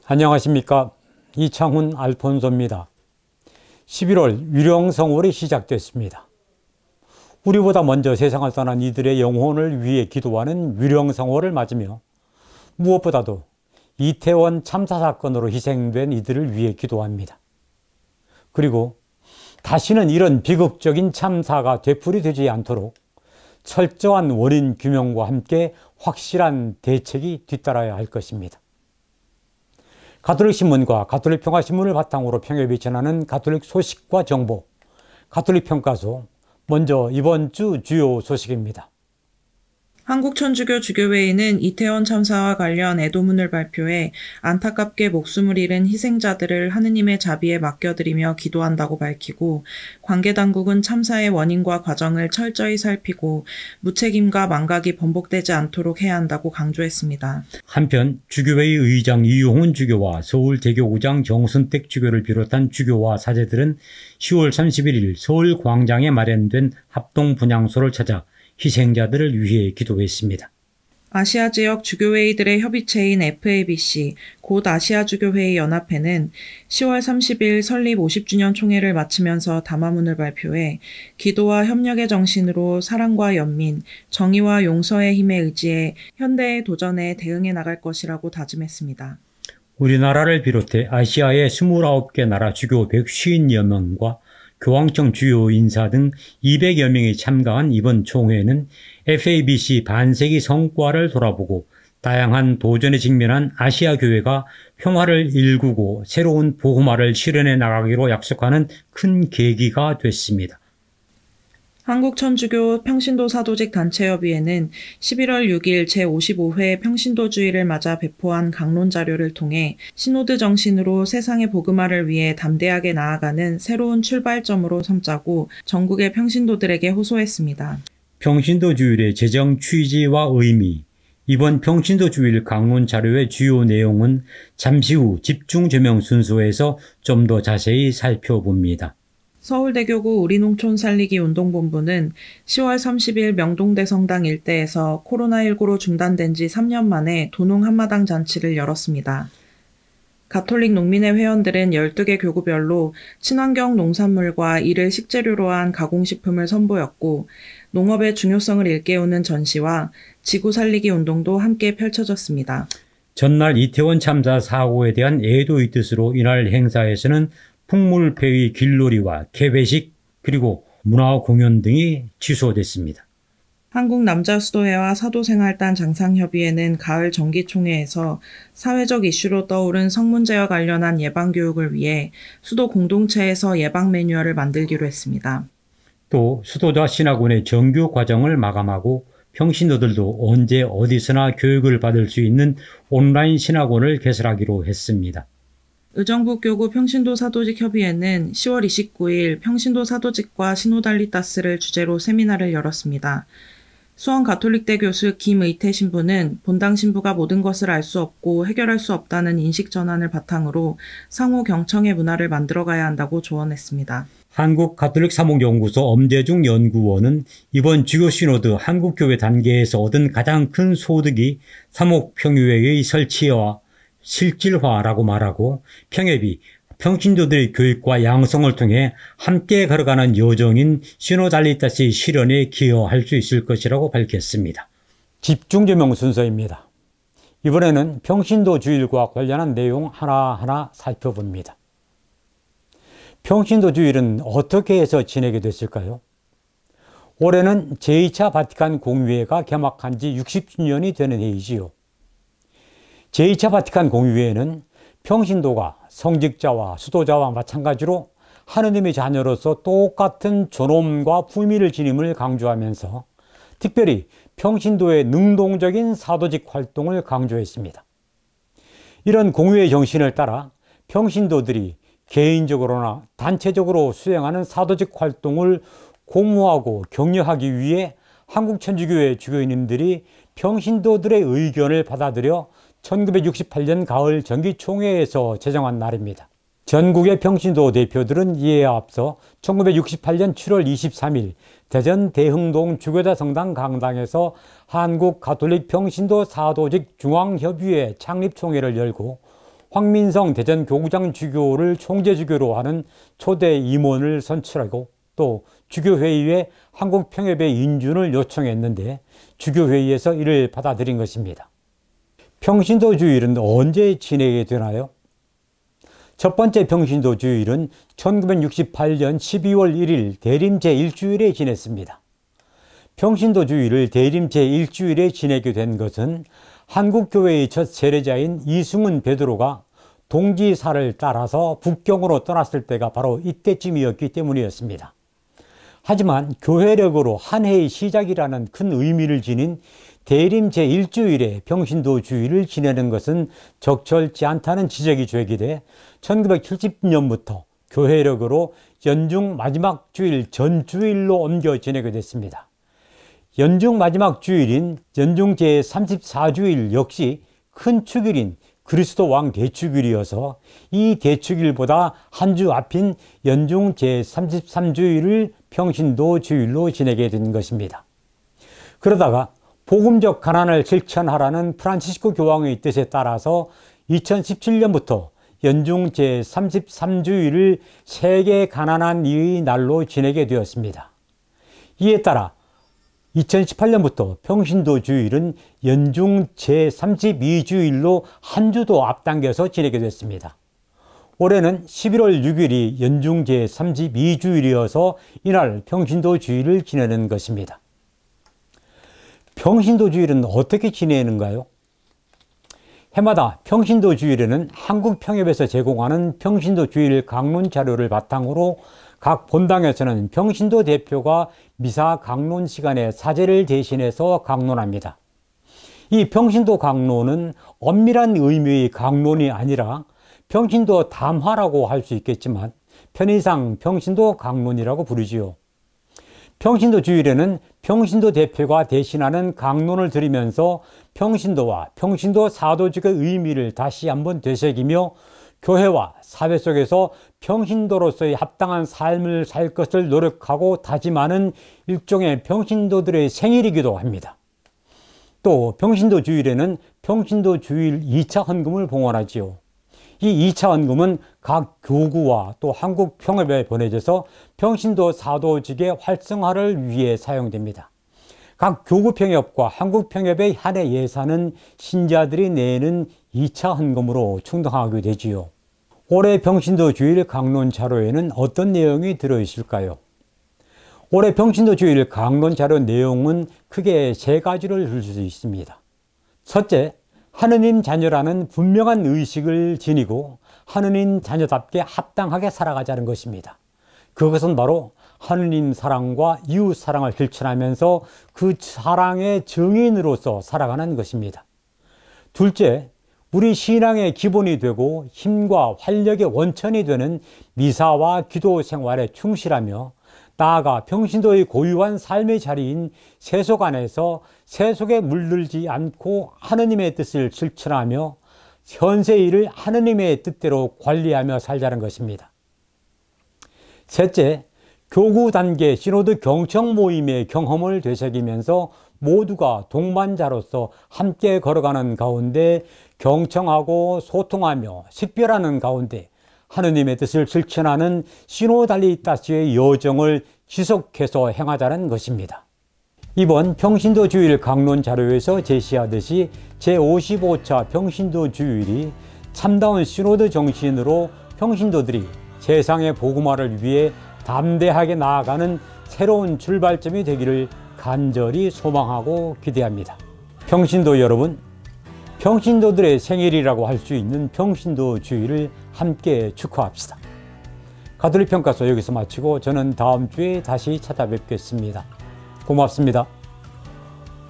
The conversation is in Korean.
안녕하십니까. 이창훈 알폰소입니다. 11월 유령성월이 시작됐습니다. 우리보다 먼저 세상을 떠난 이들의 영혼을 위해 기도하는 유령성월을 맞으며 무엇보다도 이태원 참사 사건으로 희생된 이들을 위해 기도합니다. 그리고 다시는 이런 비극적인 참사가 되풀이되지 않도록 철저한 원인 규명과 함께 확실한 대책이 뒤따라야 할 것입니다. 가톨릭신문과 가톨릭평화신문을 바탕으로 평협이 전하는 가톨릭 소식과 정보, 가톨릭평가소, 먼저 이번 주 주요 소식입니다. 한국천주교 주교회의는 이태원 참사와 관련 애도문을 발표해 안타깝게 목숨을 잃은 희생자들을 하느님의 자비에 맡겨드리며 기도한다고 밝히고, 관계당국은 참사의 원인과 과정을 철저히 살피고 무책임과 망각이 번복되지 않도록 해야 한다고 강조했습니다. 한편 주교회의 의장 이용훈 주교와 서울대교구장 정순택 주교를 비롯한 주교와 사제들은 10월 31일 서울 광장에 마련된 합동분향소를 찾아 희생자들을 위해 기도했습니다. 아시아 지역 주교회의들의 협의체인 FABC, 곧 아시아주교회의 연합회는 10월 30일 설립 50주년 총회를 마치면서 담화문을 발표해 기도와 협력의 정신으로 사랑과 연민, 정의와 용서의 힘에 의지해 현대의 도전에 대응해 나갈 것이라고 다짐했습니다. 우리나라를 비롯해 아시아의 29개 나라 주교 150여 명과 교황청 주요 인사 등 200여 명이 참가한 이번 총회는 FABC 반세기 성과를 돌아보고 다양한 도전에 직면한 아시아 교회가 평화를 일구고 새로운 복음화를 실현해 나가기로 약속하는 큰 계기가 됐습니다. 한국천주교 평신도 사도직 단체협의회는 11월 6일 제55회 평신도주의를 맞아 배포한 강론 자료를 통해 시노드 정신으로 세상의 복음화를 위해 담대하게 나아가는 새로운 출발점으로 삼자고 전국의 평신도들에게 호소했습니다. 평신도주일의 제정 취지와 의미, 이번 평신도주일 강론 자료의 주요 내용은 잠시 후 집중조명 순서에서 좀 더 자세히 살펴봅니다. 서울대교구 우리농촌 살리기 운동본부는 10월 30일 명동대성당 일대에서 코로나19로 중단된 지 3년 만에 도농 한마당 잔치를 열었습니다. 가톨릭 농민회 회원들은 12개 교구별로 친환경 농산물과 이를 식재료로 한 가공식품을 선보였고, 농업의 중요성을 일깨우는 전시와 지구 살리기 운동도 함께 펼쳐졌습니다. 전날 이태원 참사 사고에 대한 애도의 뜻으로 이날 행사에서는 풍물패의 길놀이와 개회식 그리고 문화 공연 등이 취소됐습니다. 한국남자수도회와 사도생활단 장상협의회는 가을 정기총회에서 사회적 이슈로 떠오른 성문제와 관련한 예방교육을 위해 수도 공동체에서 예방 매뉴얼을 만들기로 했습니다. 또 수도자 신학원의 정규 과정을 마감하고 평신도들도 언제 어디서나 교육을 받을 수 있는 온라인 신학원을 개설하기로 했습니다. 의정부 교구 평신도 사도직 협의회는 10월 29일 평신도 사도직과 시노달리타스를 주제로 세미나를 열었습니다. 수원 가톨릭대 교수 김의태 신부는 본당 신부가 모든 것을 알 수 없고 해결할 수 없다는 인식 전환을 바탕으로 상호 경청의 문화를 만들어가야 한다고 조언했습니다. 한국가톨릭사목연구소 엄재중 연구원은 이번 주요 시노드 한국교회 단계에서 얻은 가장 큰 소득이 사목평의회의 설치와 실질화라고 말하고, 평협이 평신도들의 교육과 양성을 통해 함께 걸어가는 여정인 시노달리타스의 실현에 기여할 수 있을 것이라고 밝혔습니다. 집중조명 순서입니다. 이번에는 평신도 주일과 관련한 내용 하나하나 살펴봅니다. 평신도 주일은 어떻게 해서 지내게 됐을까요? 올해는 제2차 바티칸 공의회가 개막한 지 60주년이 되는 해이지요. 제2차 바티칸 공의회는 평신도가 성직자와 수도자와 마찬가지로 하느님의 자녀로서 똑같은 존엄과 품위를 지님을 강조하면서 특별히 평신도의 능동적인 사도직 활동을 강조했습니다. 이런 공의회 정신을 따라 평신도들이 개인적으로나 단체적으로 수행하는 사도직 활동을 공모하고 격려하기 위해 한국천주교회 주교님들이 평신도들의 의견을 받아들여 1968년 가을 정기총회에서 제정한 날입니다. 전국의 평신도 대표들은 이에 앞서 1968년 7월 23일 대전 대흥동 주교자 성당 강당에서 한국 가톨릭 평신도 사도직 중앙협의회 창립총회를 열고 황민성 대전교구장 주교를 총재주교로 하는 초대 임원을 선출하고 또 주교회의에 한국평협의 인준을 요청했는데 주교회의에서 이를 받아들인 것입니다. 평신도 주일은 언제 지내게 되나요? 첫 번째 평신도 주일은 1968년 12월 1일 대림 제1주일에 지냈습니다. 평신도 주일을 대림 제1주일에 지내게 된 것은 한국교회의 첫 세례자인 이승훈 베드로가 동지사를 따라서 북경으로 떠났을 때가 바로 이때쯤이었기 때문이었습니다. 하지만 교회력으로 한 해의 시작이라는 큰 의미를 지닌 대림 제1주일에 평신도 주일을 지내는 것은 적절치 않다는 지적이 제기돼 1970년부터 교회력으로 연중 마지막 주일 전주일로 옮겨 지내게 됐습니다. 연중 마지막 주일인 연중 제34주일 역시 큰 축일인 그리스도 왕 대축일이어서 이 대축일보다 한 주 앞인 연중 제33주일을 평신도 주일로 지내게 된 것입니다. 그러다가 복음적 가난을 실천하라는 프란치스코 교황의 뜻에 따라서 2017년부터 연중 제33주일을 세계 가난한 이의 날로 지내게 되었습니다. 이에 따라 2018년부터 평신도 주일은 연중 제32주일로 한 주도 앞당겨서 지내게 됐습니다. 올해는 11월 6일이 연중 제32주일이어서 이날 평신도 주일을 지내는 것입니다. 평신도 주일은 어떻게 지내는가요? 해마다 평신도 주일에는 한국평협에서 제공하는 평신도 주일 강론 자료를 바탕으로 각 본당에서는 평신도 대표가 미사 강론 시간에 사제를 대신해서 강론합니다. 이 평신도 강론은 엄밀한 의미의 강론이 아니라 평신도 담화라고 할 수 있겠지만 편의상 평신도 강론이라고 부르지요. 평신도 주일에는 평신도 대표가 대신하는 강론을 들으면서 평신도와 평신도 사도직의 의미를 다시 한번 되새기며 교회와 사회 속에서 평신도로서의 합당한 삶을 살 것을 노력하고 다짐하는 일종의 평신도들의 생일이기도 합니다. 또 평신도 주일에는 평신도 주일 2차 헌금을 봉헌하지요. 이 2차 헌금은 각 교구와 또 한국평협에 보내져서 평신도 사도직의 활성화를 위해 사용됩니다. 각 교구평협과 한국평협의 한 해 예산은 신자들이 내는 2차 헌금으로 충당하게 되지요. 올해 평신도 주일 강론 자료에는 어떤 내용이 들어있을까요? 올해 평신도 주일 강론 자료 내용은 크게 세 가지를 들 수 있습니다. 첫째, 하느님 자녀라는 분명한 의식을 지니고 하느님 자녀답게 합당하게 살아가자는 것입니다. 그것은 바로 하느님 사랑과 이웃 사랑을 실천하면서 그 사랑의 증인으로서 살아가는 것입니다. 둘째, 우리 신앙의 기본이 되고 힘과 활력의 원천이 되는 미사와 기도 생활에 충실하며 나아가 평신도의 고유한 삶의 자리인 세속 안에서 세속에 물들지 않고 하느님의 뜻을 실천하며 현세 일을 하느님의 뜻대로 관리하며 살자는 것입니다. 셋째, 교구 단계 시노드 경청 모임의 경험을 되새기면서 모두가 동반자로서 함께 걸어가는 가운데 경청하고 소통하며 식별하는 가운데 하느님의 뜻을 실천하는 시노달리타스의 여정을 지속해서 행하자는 것입니다. 이번 평신도 주일 강론 자료에서 제시하듯이 제55차 평신도 주일이 참다운 시노드 정신으로 평신도들이 세상의 복음화를 위해 담대하게 나아가는 새로운 출발점이 되기를 간절히 소망하고 기대합니다. 평신도 여러분, 평신도들의 생일이라고 할 수 있는 평신도 주일을 함께 축하합시다. 가톨릭 평가소 여기서 마치고 저는 다음 주에 다시 찾아뵙겠습니다. 고맙습니다.